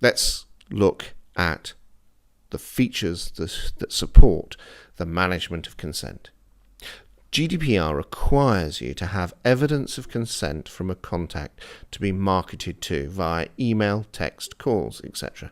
Let's look at the features that support the management of consent. GDPR requires you to have evidence of consent from a contact to be marketed to via email, text, calls, etc.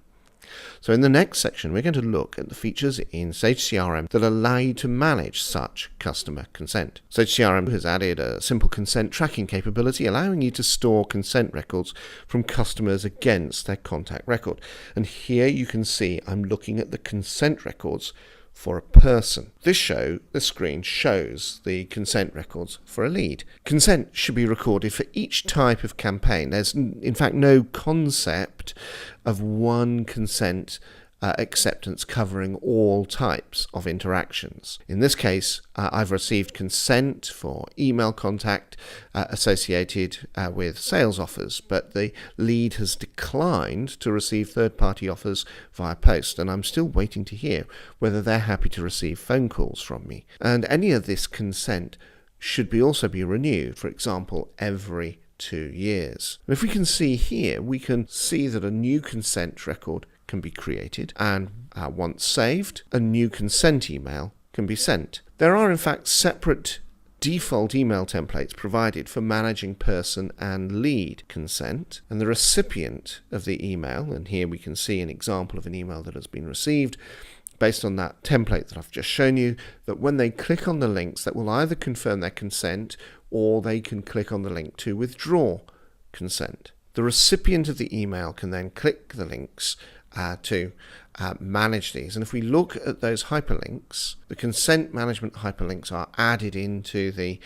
So in the next section, we're going to look at the features in Sage CRM that allow you to manage such customer consent. Sage CRM has added a simple consent tracking capability, allowing you to store consent records from customers against their contact record. And here you can see I'm looking at the consent records for a person. The screen shows the consent records for a lead. Consent should be recorded for each type of campaign. There's in fact no concept of one consent acceptance covering all types of interactions. In this case, I've received consent for email contact associated with sales offers, but the lead has declined to receive third-party offers via post, and I'm still waiting to hear whether they're happy to receive phone calls from me. And any of this consent should also be renewed, for example, every 2 years. And if we can see here, we can see that a new consent record can be created, and once saved, a new consent email can be sent. There are in fact separate default email templates provided for managing person and lead consent, and the recipient of the email, and here we can see an example of an email that has been received based on that template that I've just shown you, that when they click on the links, that will either confirm their consent or they can click on the link to withdraw consent. The recipient of the email can then click the links to manage these. And if we look at those hyperlinks, the consent management hyperlinks are added into the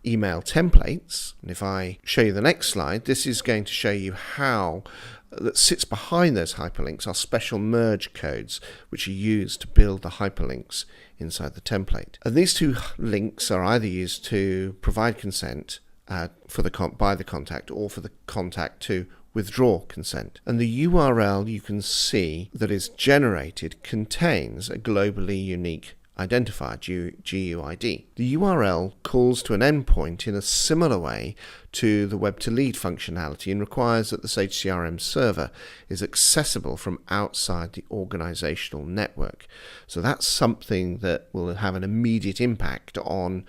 email templates. And if I show you the next slide, this is going to show you how that sits behind those hyperlinks are special merge codes which are used to build the hyperlinks inside the template. And these two links are either used to provide consent by the contact or for the contact to withdraw consent. And the URL you can see that is generated contains a globally unique identifier, GUID. The URL calls to an endpoint in a similar way to the web to lead functionality and requires that the Sage CRM server is accessible from outside the organizational network. So that's something that will have an immediate impact on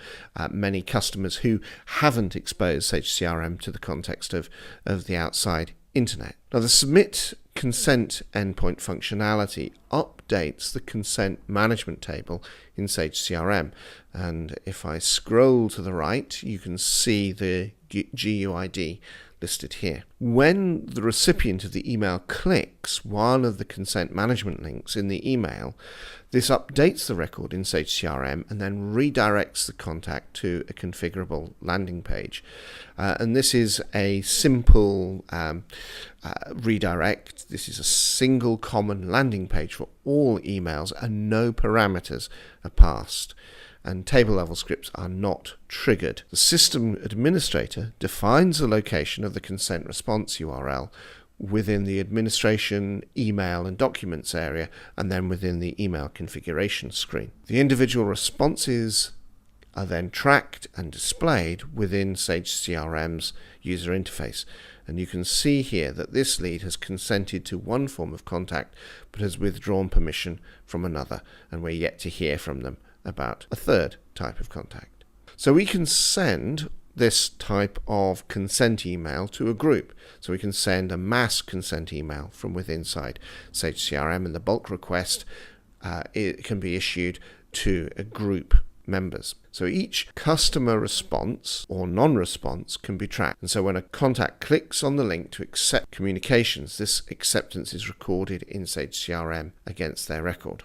many customers who haven't exposed Sage CRM to the context of the outside internet. Now, the submit consent endpoint functionality updates the consent management table in Sage CRM, and if I scroll to the right, you can see the GUID listed here. When the recipient of the email clicks one of the consent management links in the email, this updates the record in Sage CRM and then redirects the contact to a configurable landing page. And this is a simple redirect. This is a single common landing page for all emails and no parameters are passed. And table level scripts are not triggered. The system administrator defines the location of the consent response URL within the administration, email and documents area, and then within the email configuration screen. The individual responses are then tracked and displayed within Sage CRM's user interface. And you can see here that this lead has consented to one form of contact but has withdrawn permission from another, and we're yet to hear from them about a third type of contact. So we can send this type of consent email to a group. So we can send a mass consent email from within Sage CRM, and the bulk request it can be issued to a group members. So each customer response or non-response can be tracked. And so when a contact clicks on the link to accept communications, this acceptance is recorded in Sage CRM against their record.